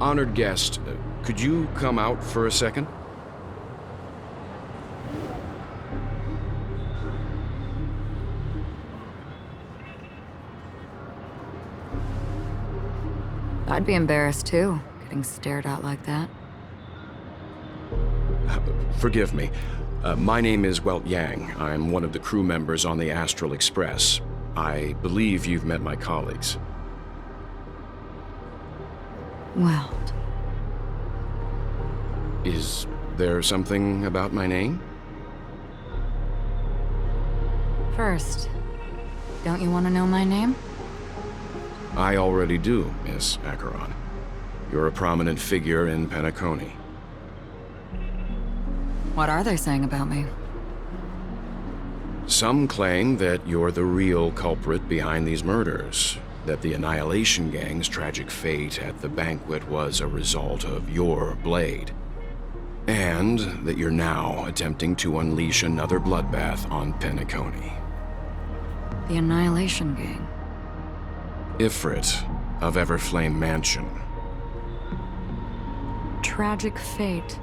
Honored guest, could you come out for a second? I'd be embarrassed too, getting stared at like that. Forgive me. My name is Welt Yang. I'm one of the crew members on the Astral Express. I believe you've met my colleagues. Welt. Is there something about my name? First, don't you want to know my name? I already do, Miss Acheron. You're a prominent figure in Penacony. What are they saying about me? Some claim that you're the real culprit behind these murders, that the Annihilation Gang's tragic fate at the banquet was a result of your blade, and that you're now attempting to unleash another bloodbath on Penacony. The Annihilation Gang. Ifrit of Everflame Mansion. Tragic fate.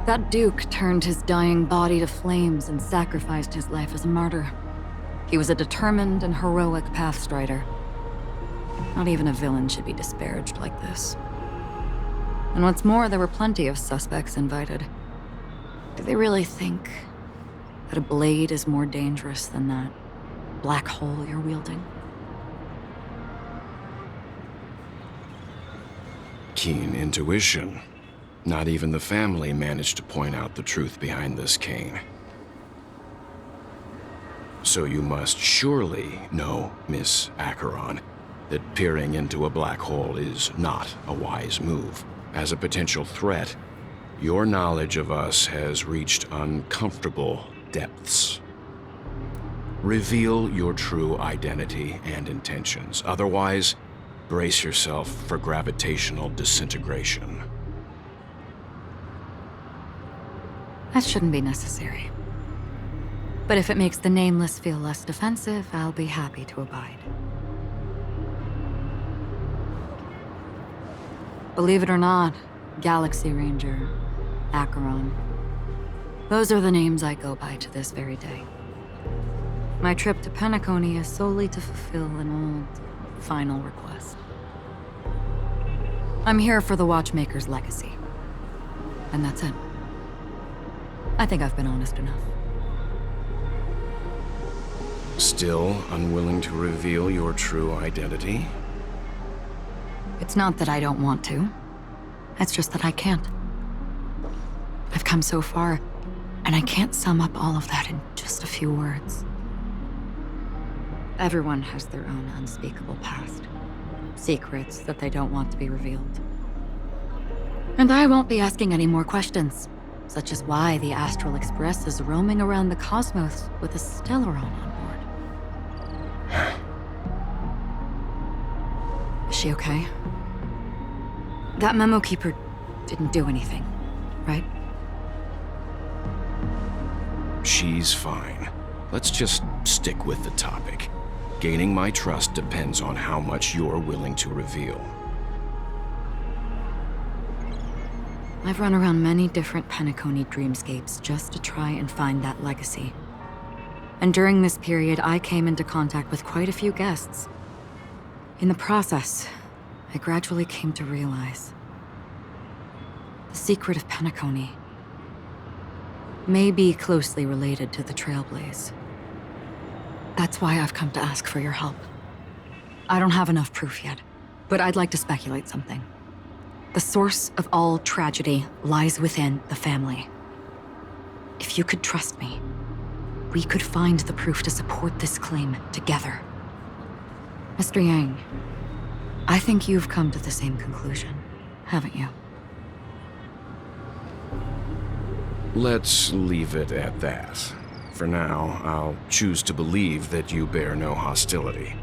That Duke turned his dying body to flames and sacrificed his life as a martyr. He was a determined and heroic pathstrider. Not even a villain should be disparaged like this. And what's more, there were plenty of suspects invited. Do they really think that a blade is more dangerous than that black hole you're wielding? Keen intuition. Not even the family managed to point out the truth behind this cane. So you must surely know, Miss Acheron, that peering into a black hole is not a wise move. As a potential threat, your knowledge of us has reached uncomfortable depths. Reveal your true identity and intentions. Otherwise, brace yourself for gravitational disintegration. That shouldn't be necessary. But if it makes the Nameless feel less defensive, I'll be happy to abide. Believe it or not, Galaxy Ranger, Acheron. Those are the names I go by to this very day. My trip to Penacony is solely to fulfill an old, final request. I'm here for the Watchmaker's legacy. And that's it. I think I've been honest enough. Still unwilling to reveal your true identity? It's not that I don't want to. It's just that I can't. I've come so far, and I can't sum up all of that in just a few words. Everyone has their own unspeakable past. Secrets that they don't want to be revealed. And I won't be asking any more questions, such as why the Astral Express is roaming around the cosmos with a Stellaron on board. Is she okay? That memo keeper didn't do anything, right? She's fine. Let's just stick with the topic. Gaining my trust depends on how much you're willing to reveal. I've run around many different Penacony dreamscapes just to try and find that legacy. And during this period, I came into contact with quite a few guests. In the process, I gradually came to realize the secret of Penacony may be closely related to the Trailblaze. That's why I've come to ask for your help. I don't have enough proof yet, but I'd like to speculate something. The source of all tragedy lies within the family. If you could trust me, we could find the proof to support this claim together. Mr. Yang, I think you've come to the same conclusion, haven't you? Let's leave it at that. For now, I'll choose to believe that you bear no hostility.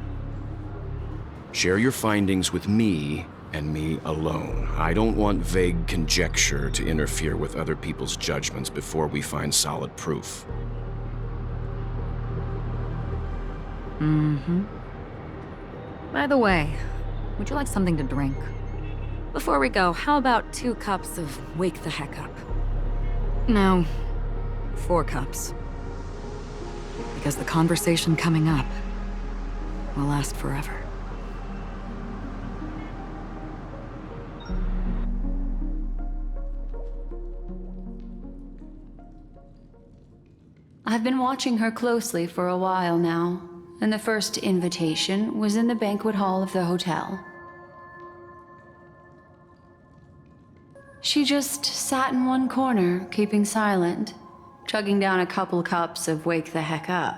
Share your findings with me and me alone. I don't want vague conjecture to interfere with other people's judgments before we find solid proof. Mm-hmm. By the way, would you like something to drink? Before we go, how about 2 cups of Wake the Heck Up? No, 4 cups. Because the conversation coming up will last forever. I've been watching her closely for a while now, and the first invitation was in the banquet hall of the hotel. She just sat in one corner, keeping silent, chugging down a couple cups of Wake the Heck Up.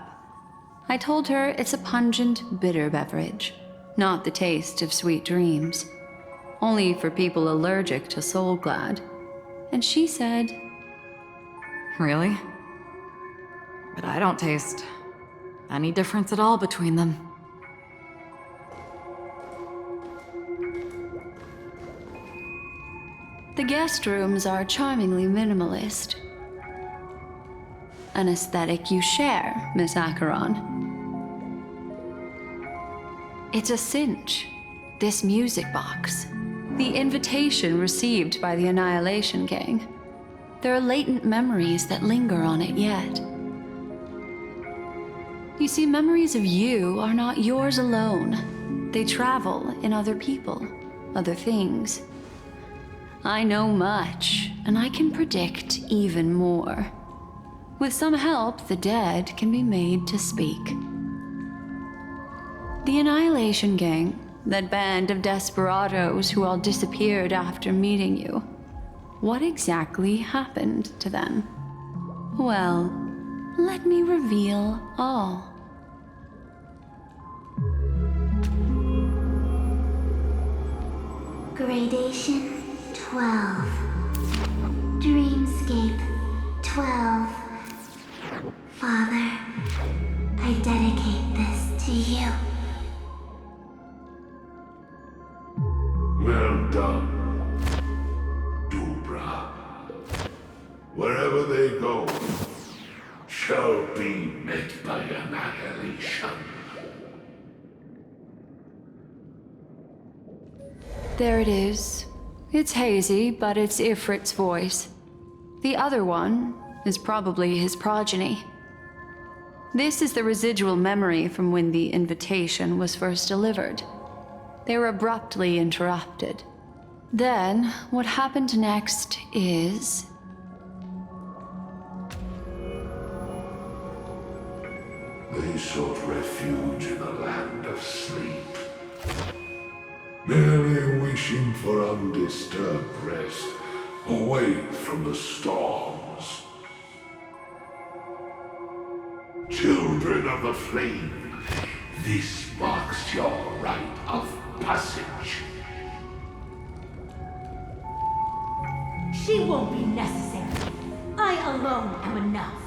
I told her it's a pungent, bitter beverage, not the taste of sweet dreams, only for people allergic to Soul Glad. And she said, Really? But I don't taste any difference at all between them. the guest rooms are charmingly minimalist. An aesthetic you share, Miss Acheron. It's a cinch, this music box. The invitation received by the Annihilation Gang. There are latent memories that linger on it yet. You see, memories of you are not yours alone. They travel in other people, other things. I know much, and I can predict even more. With some help, the dead can be made to speak. The Annihilation Gang, that band of desperados who all disappeared after meeting you. What exactly happened to them? Well, let me reveal all. Gradation 12. Dreamscape 12. Father, I dedicate this to you. Well done, Dubra. Wherever they go, shall be met by annihilation. There it is. It's hazy, but it's Ifrit's voice. The other one is probably his progeny. This is the residual memory from when the invitation was first delivered. They were abruptly interrupted. Then, what happened next is... They sought refuge in the land of sleep, merely wishing for undisturbed rest, away from the storms. Children of the flame, this marks your rite of passage. She won't be necessary. I alone am enough.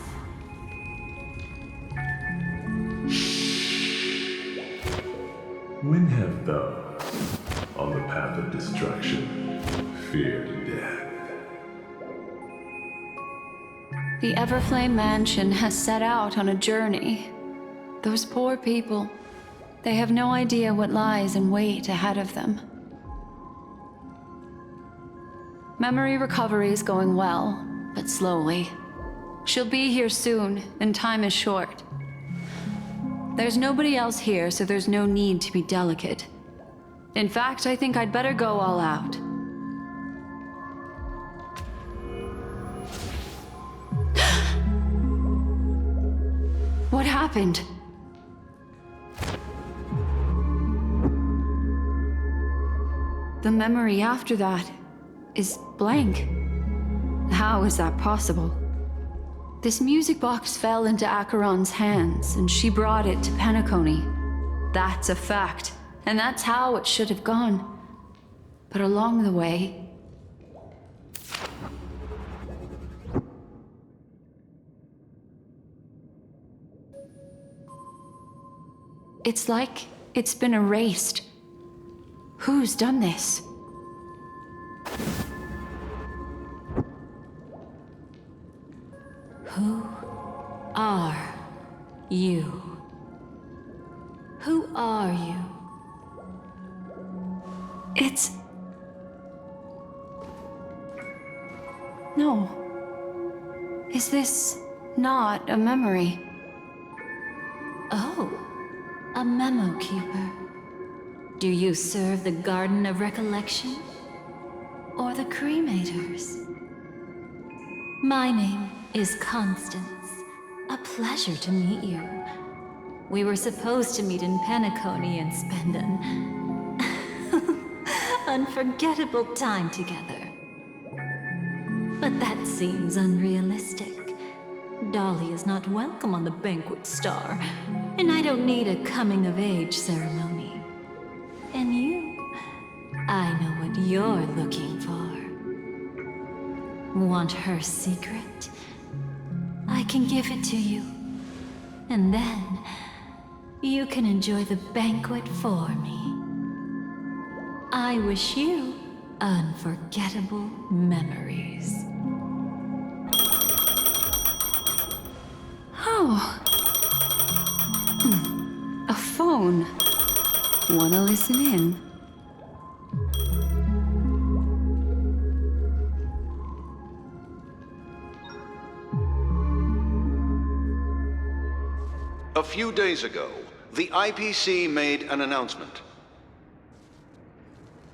When have those on the path of destruction feared death? The Everflame Mansion has set out on a journey. Those poor people, they have no idea what lies in wait ahead of them. Memory recovery is going well, but slowly. She'll be here soon, and time is short. There's nobody else here, so there's no need to be delicate. In fact, I think I'd better go all out. What happened? The memory after that is blank. How is that possible? This music box fell into Acheron's hands, and she brought it to Penacony. That's a fact, and that's how it should have gone. But along the way... it's like it's been erased. Who's done this? Who are you? Who are you? It's Is this not a memory? Oh, a memo keeper. Do you serve the Garden of Recollection? Or the Cremators? My name is Constance. A pleasure to meet you. We were supposed to meet in Penacony and spend an unforgettable time together. But that seems unrealistic. Dolly is not welcome on the Banquet Star, and I don't need a coming-of-age ceremony. And you, I know what you're looking for. Want her secret? I can give it to you. And then, you can enjoy the banquet for me. I wish you unforgettable memories. Oh. A phone. Wanna listen in? A few days ago, the IPC made an announcement.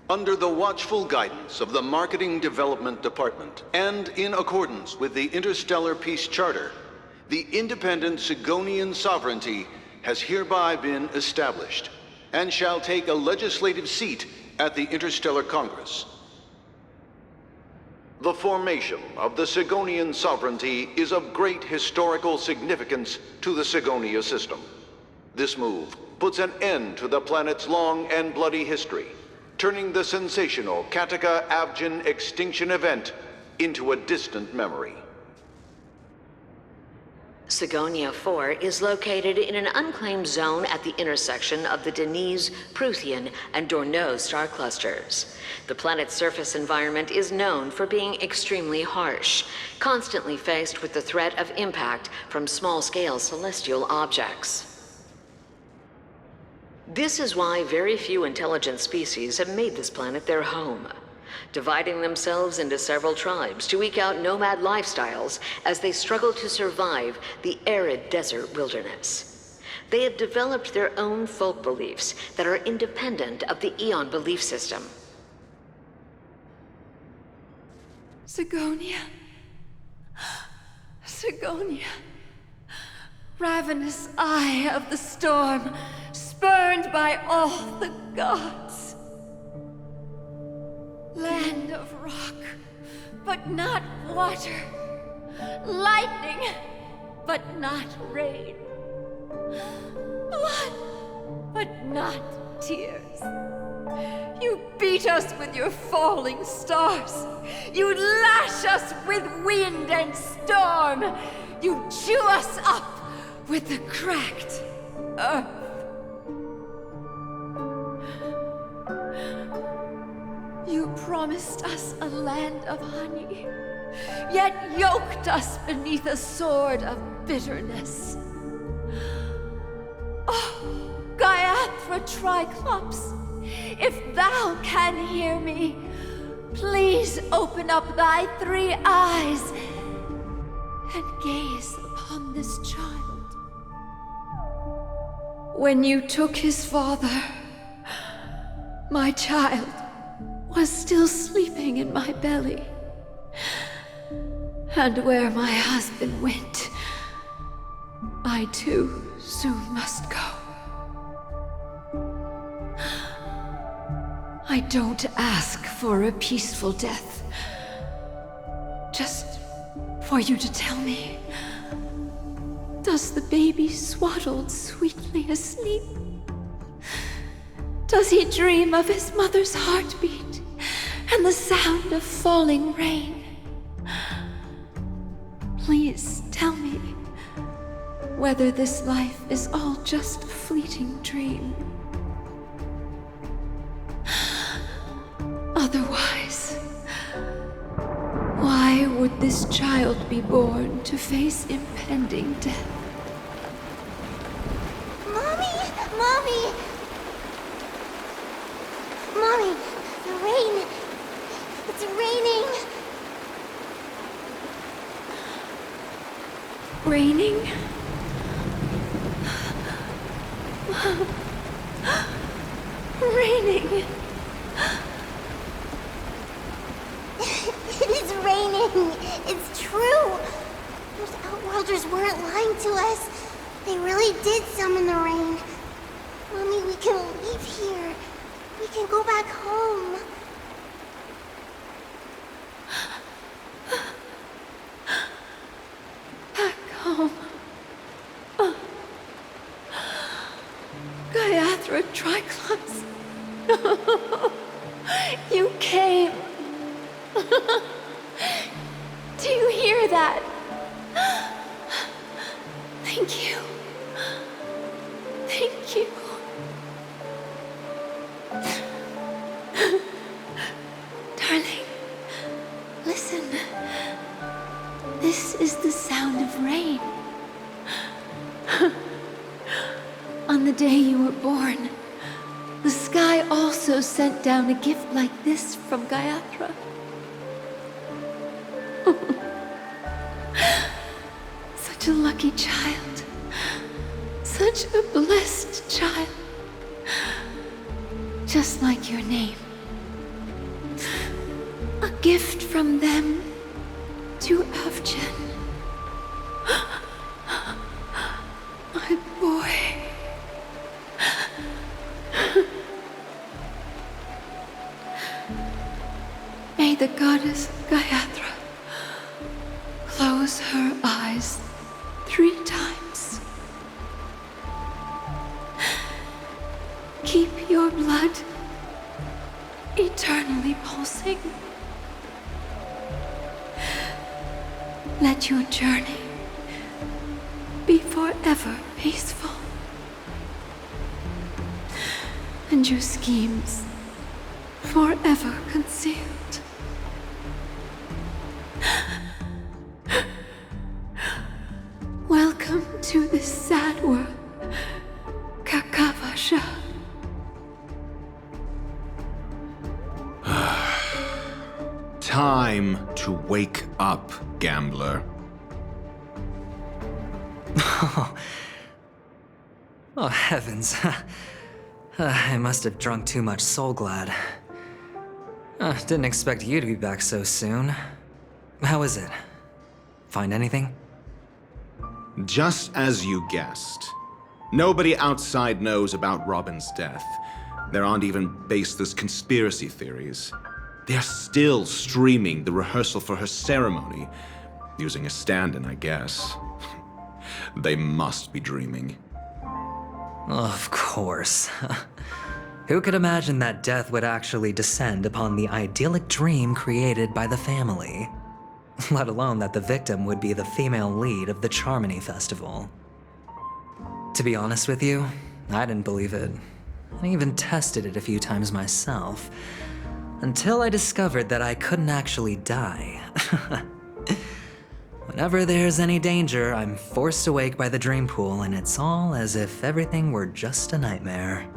Under the watchful guidance of the Marketing Development Department, and in accordance with the Interstellar Peace Charter, the independent Sigonian sovereignty has hereby been established, and shall take a legislative seat at the Interstellar Congress. The formation of the Sigonian sovereignty is of great historical significance to the Sigonia system. This move puts an end to the planet's long and bloody history, turning the sensational Kataka-Avgin extinction event into a distant memory. Sigonia 4 is located in an unclaimed zone at the intersection of the Denise, Prothean, and Dorneau star clusters. The planet's surface environment is known for being extremely harsh, constantly faced with the threat of impact from small-scale celestial objects. This is why very few intelligent species have made this planet their home, dividing themselves into several tribes to eke out nomad lifestyles as they struggle to survive the arid desert wilderness. They have developed their own folk beliefs that are independent of the Eon belief system. Sigonia. Sigonia. Ravenous eye of the storm, spurned by all the gods. Land of rock, but not water. Lightning, but not rain. Blood, but not tears. You beat us with your falling stars. You lash us with wind and storm. You chew us up with the cracked earth. You promised us a land of honey, yet yoked us beneath a sword of bitterness. Oh, Gaiathra Triclops, if thou can hear me, please open up thy 3 eyes and gaze upon this child. When you took his father, my child was still sleeping in my belly. And where my husband went, I too soon must go. I don't ask for a peaceful death. Just for you to tell me, does the baby swaddled sweetly asleep? Does he dream of his mother's heartbeat and the sound of falling rain? Please tell me whether this life is all just a fleeting dream. Otherwise, why would this child be born to face impending death? Mommy! Mommy! Mommy, the rain! It's raining! raining? Raining. It is raining. It's true. Those Outworlders weren't lying to us. They really did summon the rain. Mommy, we can leave here. We can go back home. Back home. Gayathra Triclops. You came. Do you hear that? Thank you. Thank you. Darling, listen. This is the sound of rain. On the day you were born, the sky also sent down a gift like this from Gayathra. Such a lucky child. Such a blessed child. Just like your name. A gift from them to Avgen. My boy. May the goddess Gayathra close her eyes 3 times. Keep your blood eternally pulsing. Let your journey be forever peaceful. And your schemes forever concealed. Welcome to this sad world, Kakavasha. Time to wake up, gambler. Oh, heavens. I must have drunk too much Soul Glad. Didn't expect you to be back so soon. How is it? Find anything? Just as you guessed. Nobody outside knows about Robin's death. There aren't even baseless conspiracy theories. They're still streaming the rehearsal for her ceremony, using a stand-in, I guess. They must be dreaming. Of course. Who could imagine that death would actually descend upon the idyllic dream created by the family? Let alone that the victim would be the female lead of the Charmony Festival. To be honest with you, I didn't believe it. I even tested it a few times myself, until I discovered that I couldn't actually die. Whenever there's any danger, I'm forced awake by the dream pool, and it's all as if everything were just a nightmare.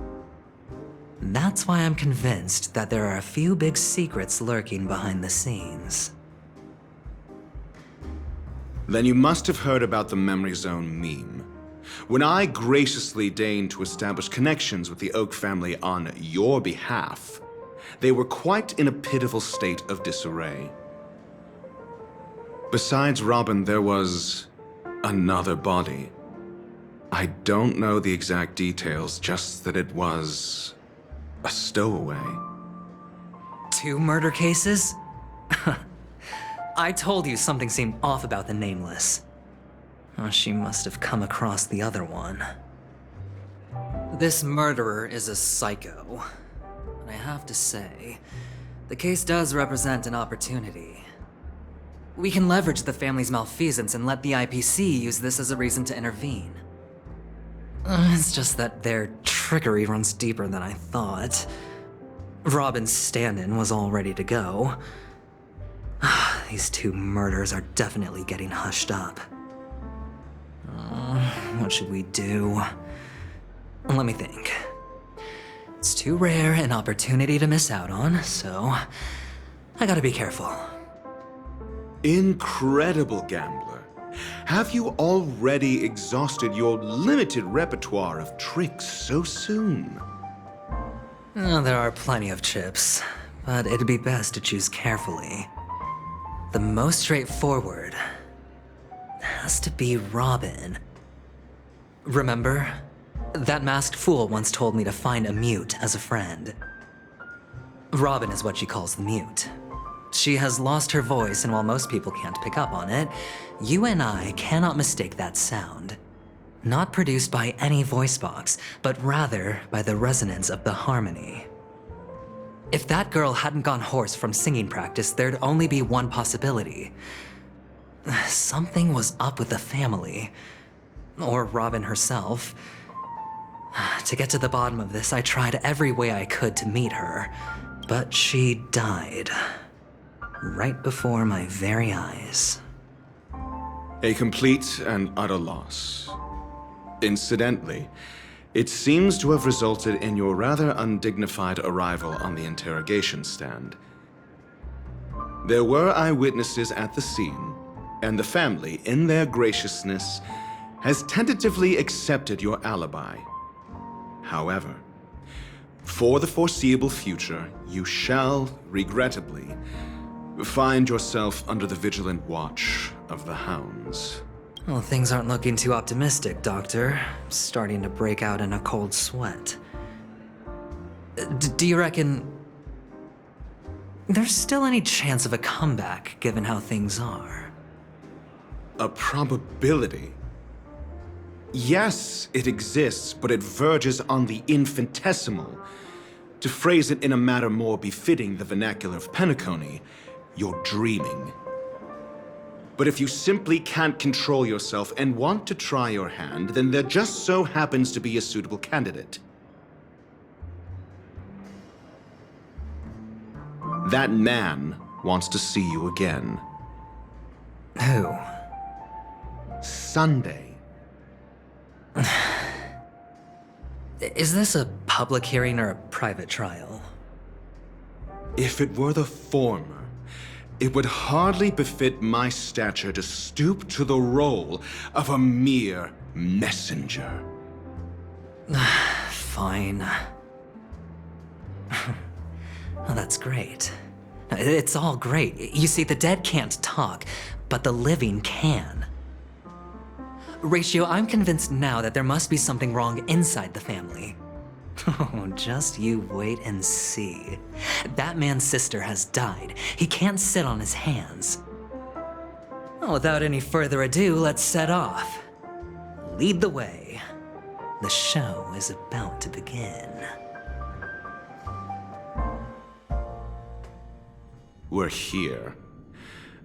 That's why I'm convinced that there are a few big secrets lurking behind the scenes. Then you must have heard about the Memory Zone meme. When I graciously deigned to establish connections with the Oak family on your behalf, they were quite in a pitiful state of disarray. Besides Robin, there was another body. I don't know the exact details, just that it was a stowaway. 2 murder cases? I told you something seemed off about the Nameless. Oh, she must have come across the other one. This murderer is a psycho. And I have to say, the case does represent an opportunity. We can leverage the family's malfeasance and let the IPC use this as a reason to intervene. It's just that their trickery runs deeper than I thought. Robin's stand-in was all ready to go. These 2 murders are definitely getting hushed up. What should we do? Let me think. It's too rare an opportunity to miss out on, so I gotta be careful. Incredible, gambler. Have you already exhausted your limited repertoire of tricks so soon? There are plenty of chips, but it'd be best to choose carefully. The most straightforward has to be Robin. Remember? That masked fool once told me to find a mute as a friend. Robin is what she calls the mute. She has lost her voice, and while most people can't pick up on it, you and I cannot mistake that sound. Not produced by any voice box, but rather by the resonance of the harmony. If that girl hadn't gone hoarse from singing practice, there'd only be one possibility. Something was up with the family. Or Robin herself. To get to the bottom of this, I tried every way I could to meet her, but she died. Right before my very eyes. A complete and utter loss. Incidentally, it seems to have resulted in your rather undignified arrival on the interrogation stand. There were eyewitnesses at the scene, and the family, in their graciousness, has tentatively accepted your alibi. However, for the foreseeable future, you shall, regrettably, find yourself under the vigilant watch of the hounds. Well, things aren't looking too optimistic, Doctor. I'm starting to break out in a cold sweat. Do you reckon there's still any chance of a comeback, given how things are? A probability? Yes, it exists, but it verges on the infinitesimal. To phrase it in a manner more befitting the vernacular of Penacony, you're dreaming. But if you simply can't control yourself and want to try your hand, then there just so happens to be a suitable candidate. That man wants to see you again. Who? Sunday. Is this a public hearing or a private trial? If it were the former, it would hardly befit my stature to stoop to the role of a mere messenger. Fine. Oh, that's great. It's all great. You see, the dead can't talk, but the living can. Ratio, I'm convinced now that there must be something wrong inside the family. Oh, just you wait and see. That man's sister has died. He can't sit on his hands. Well, without any further ado, let's set off. Lead the way. The show is about to begin. We're here.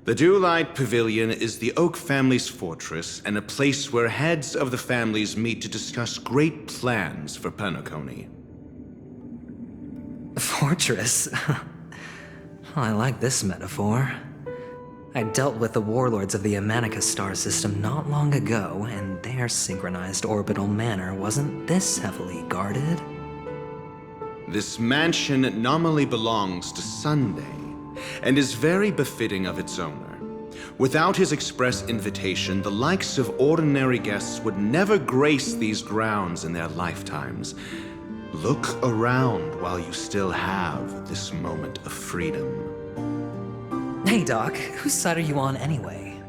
The Dewlight Pavilion is the Oak family's fortress and a place where heads of the families meet to discuss great plans for Penacony. Fortress? I like this metaphor. I dealt with the warlords of the Amanica star system not long ago, and their synchronized orbital manor wasn't this heavily guarded. This mansion nominally belongs to Sunday, and is very befitting of its owner. Without his express invitation, the likes of ordinary guests would never grace these grounds in their lifetimes. Look around while you still have this moment of freedom. Hey, Doc, whose side are you on anyway?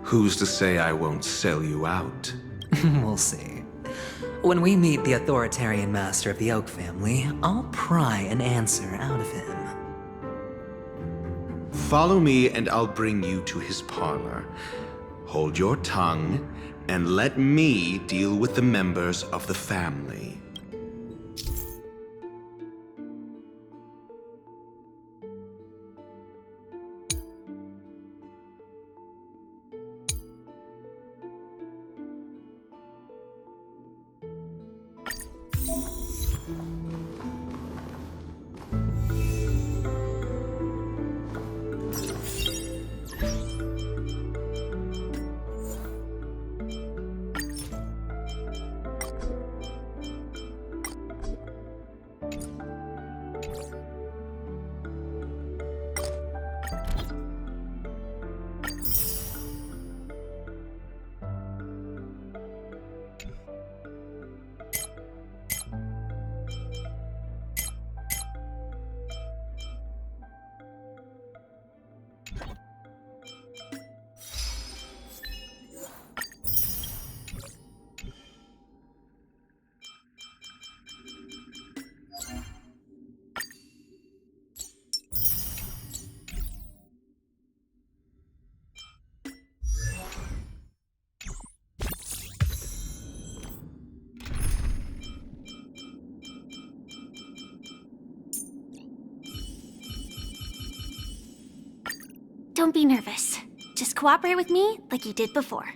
Who's to say I won't sell you out? We'll see. When we meet the authoritarian master of the Oak family, I'll pry an answer out of him. Follow me and I'll bring you to his parlor. Hold your tongue and let me deal with the members of the family. Don't be nervous. Just cooperate with me like you did before.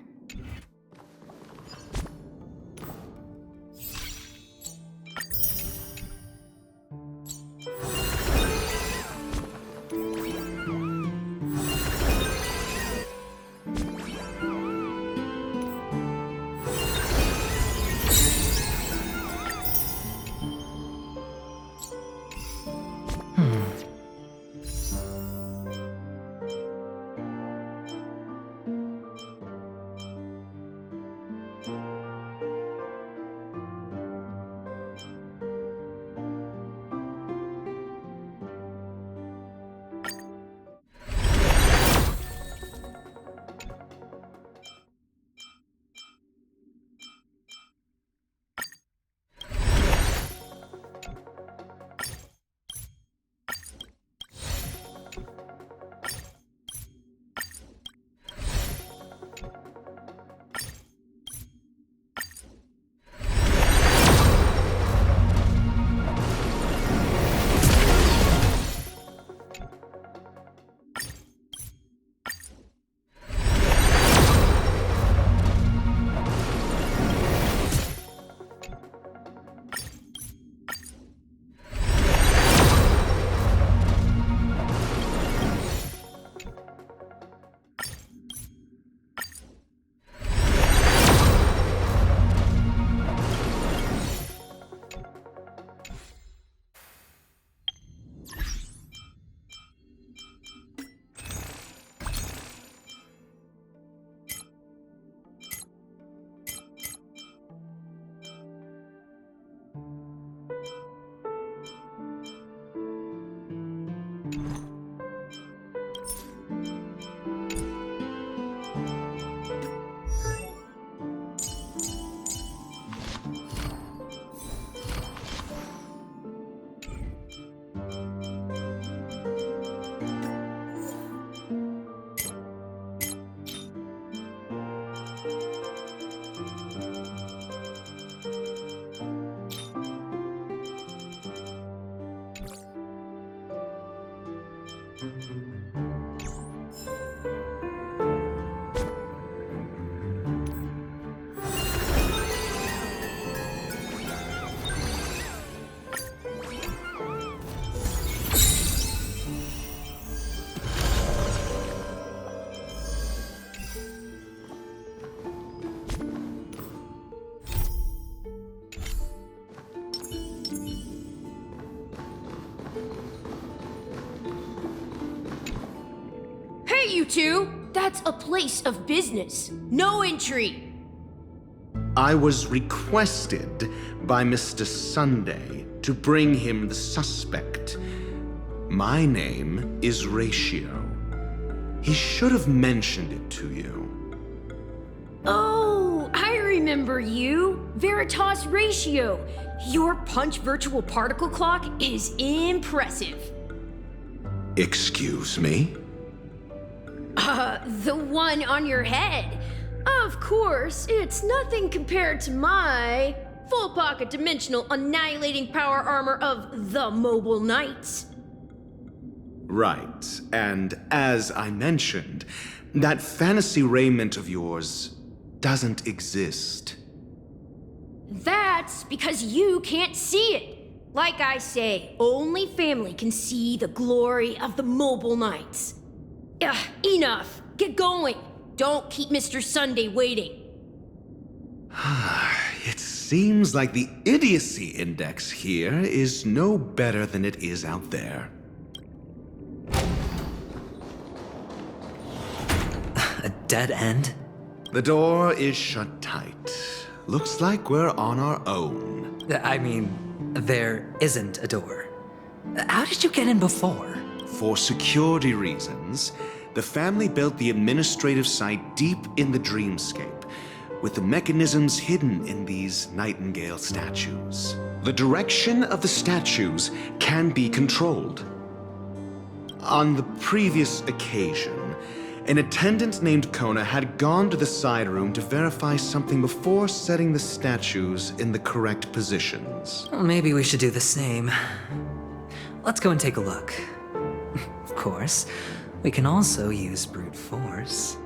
Hey, you two! That's a place of business. No entry. I was requested by Mr. Sunday to bring him the suspect. My name is Ratio. He should have mentioned it to you. Oh, I remember you. Veritas Ratio. Your punch virtual particle clock is impressive. Excuse me? The one on your head. Of course, it's nothing compared to my full pocket dimensional annihilating power armor of the Mobile Knights. Right, and as I mentioned, that fantasy raiment of yours doesn't exist. That's because you can't see it. Like I say, only family can see the glory of the Mobile Knights. Enough. Get going. Don't keep Mr. Sunday waiting. It seems like the idiocy index here is no better than it is out there. A dead end? The door is shut tight. Looks like we're on our own. I mean, there isn't a door. How did you get in before? For security reasons, the family built the administrative site deep in the dreamscape, with the mechanisms hidden in these nightingale statues. The direction of the statues can be controlled. On the previous occasion, an attendant named Kona had gone to the side room to verify something before setting the statues in the correct positions. Well, maybe we should do the same. Let's go and take a look. Of course, We can also use brute force.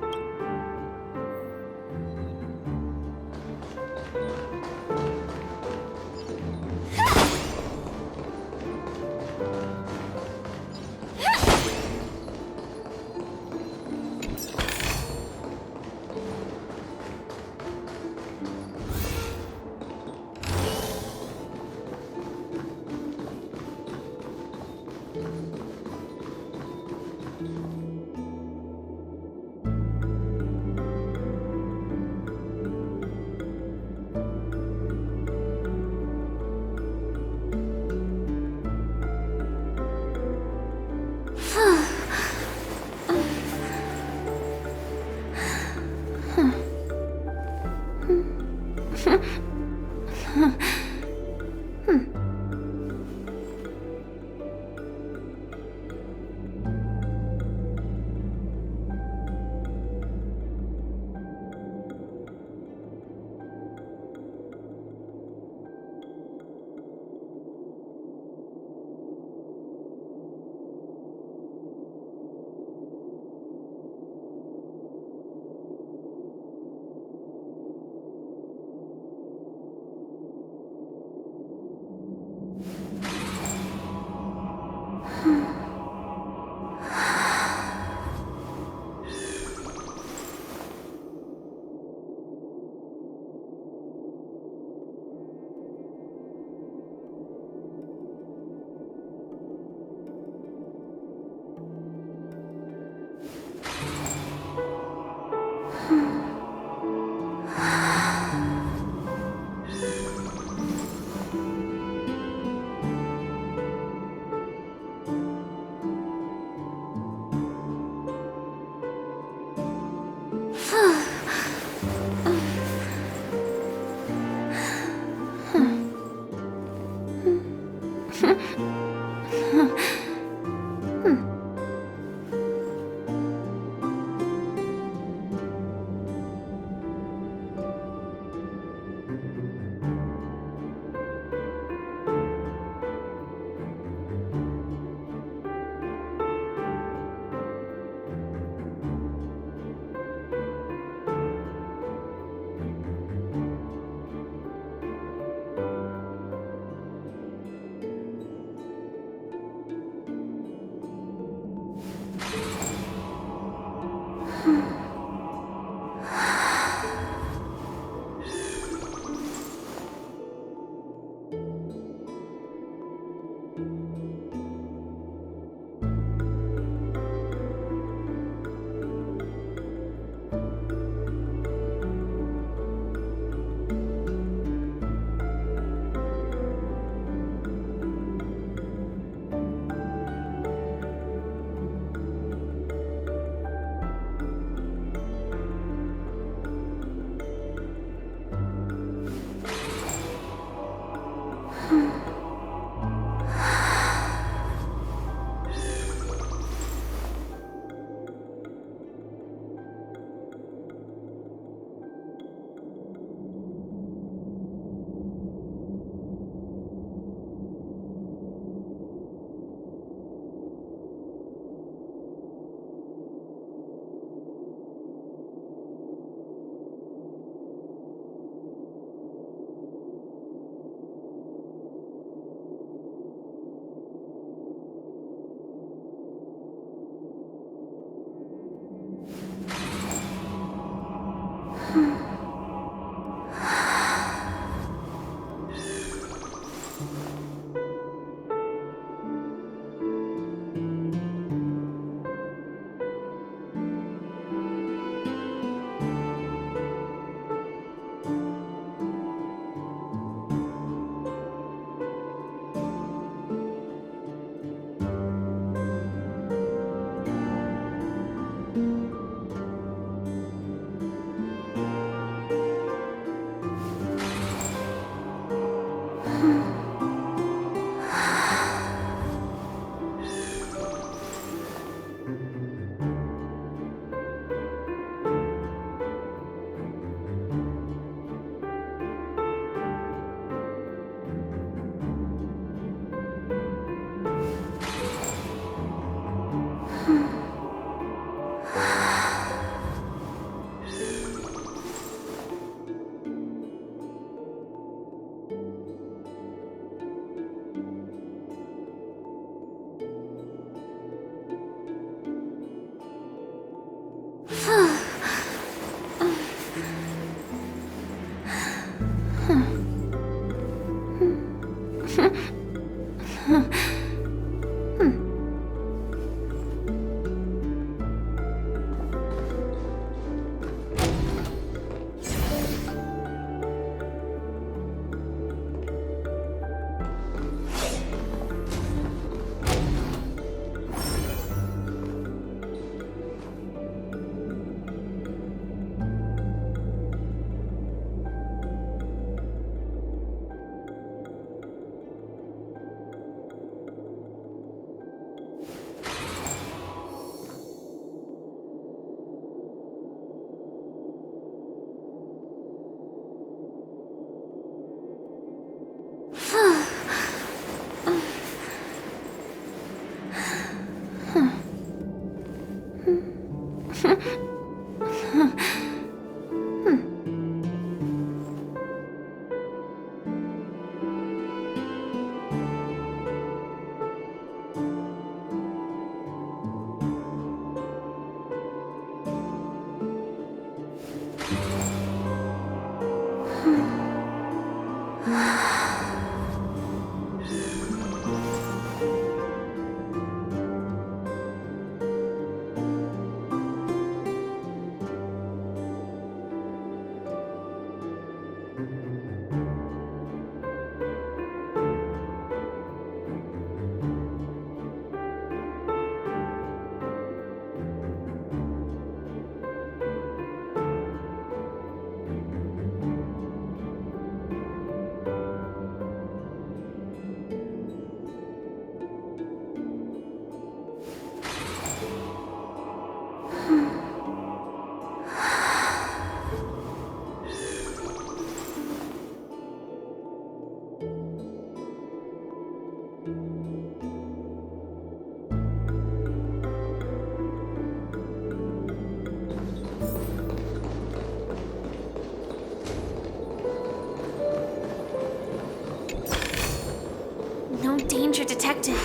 protected,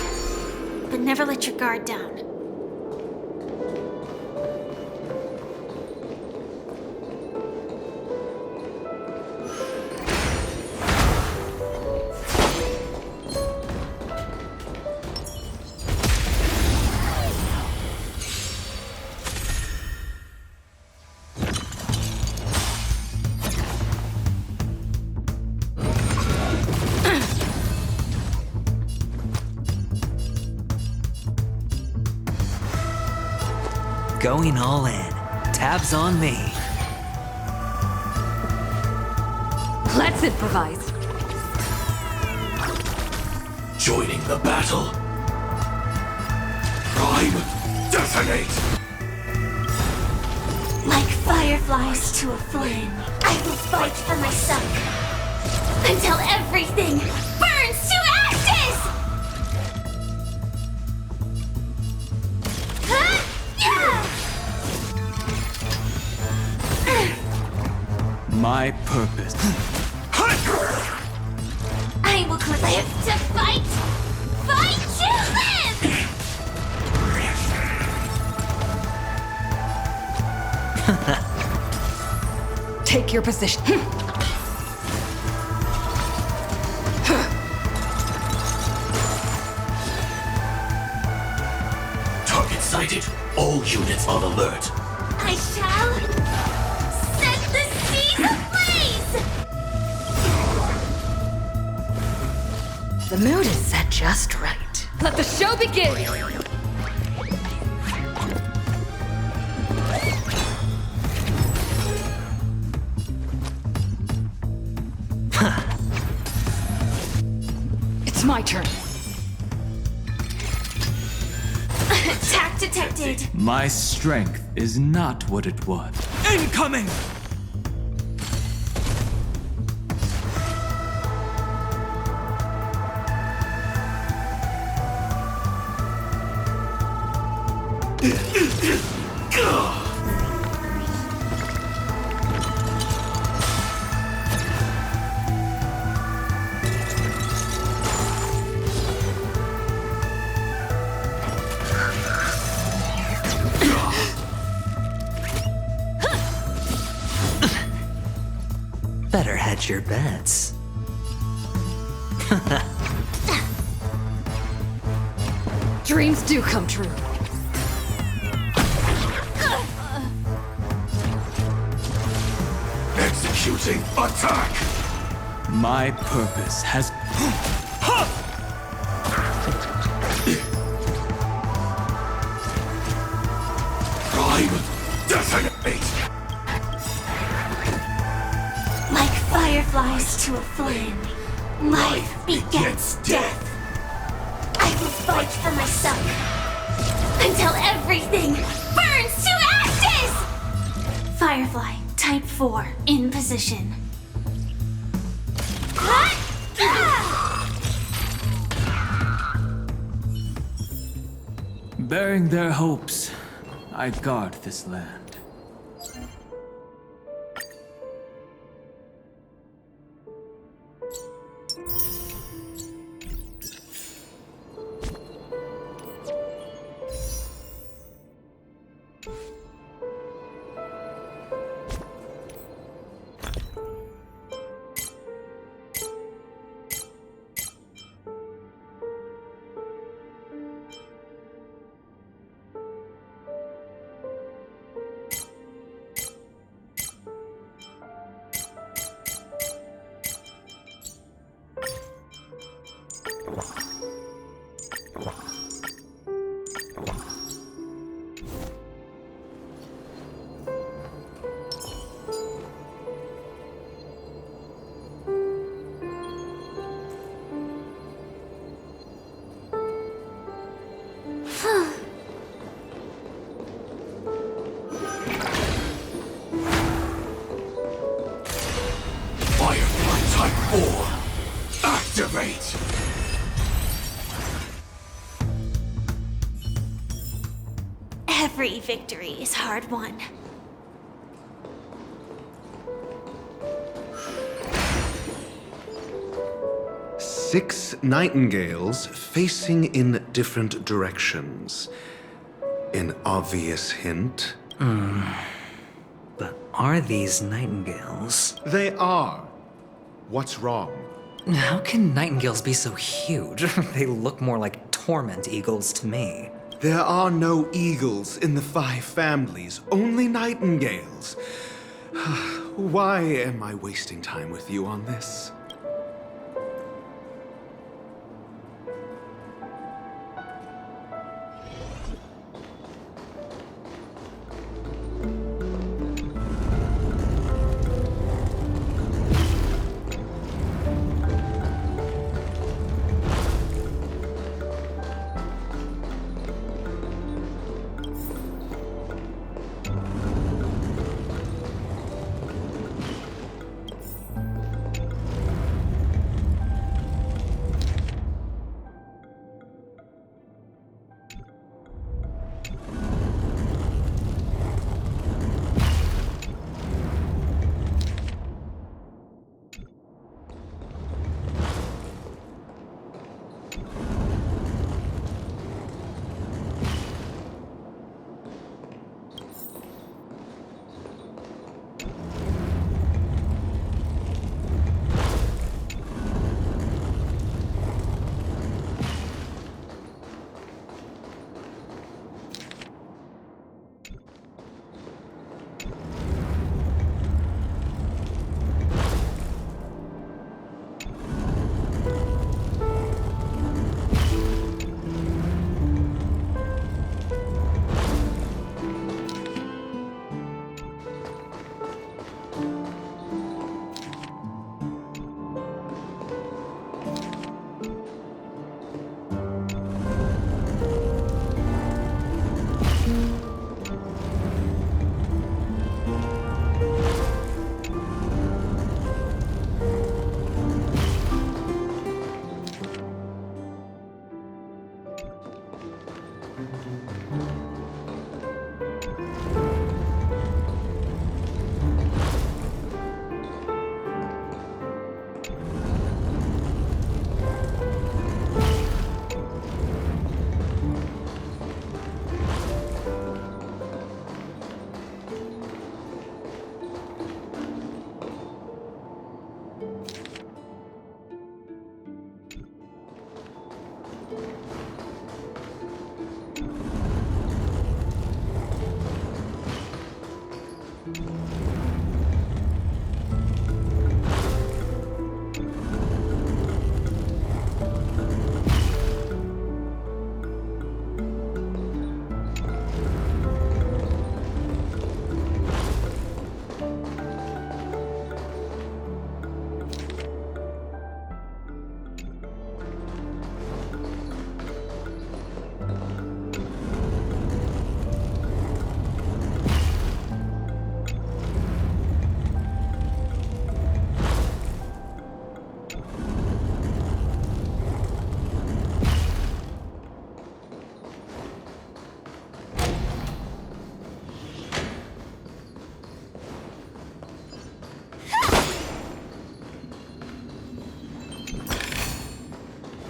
but never let your guard down. Going all in. Tabs on me. Let's improvise. Joining the battle. Prime, detonate! Like fireflies to a flame, I will fight for my son. Until everything burns to ashes! My purpose. I will live to fight! Fight to live! Take your position. Target sighted. All units on alert. I shall set the seas ablaze! The mood is set just right. Let the show begin! It's my turn. Attack detected. My strength is not what it was. Incoming! Better hedge your bets. Dreams do come true. Executing attack! My purpose has... Prime, detonate! Like fireflies to a flame, life begets death. I will fight for my son until everything burns to ashes! Firefly, type 4, in position. Bearing their hopes, I guard this land. Activate! Every victory is hard won. 6 nightingales facing in different directions. An obvious hint? But are these nightingales? They are. What's wrong? How can nightingales be so huge? They look more like torment eagles to me. There are no eagles in the 5 families, only nightingales. Why am I wasting time with you on this?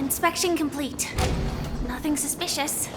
Inspection complete. Nothing suspicious.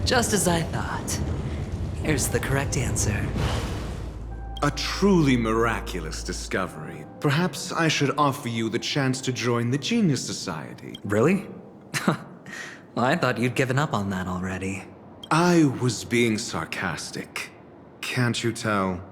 Just as I thought. Here's the correct answer. A truly miraculous discovery. Perhaps I should offer you the chance to join the Genius Society. Really? Well, I thought you'd given up on that already. I was being sarcastic. Can't you tell?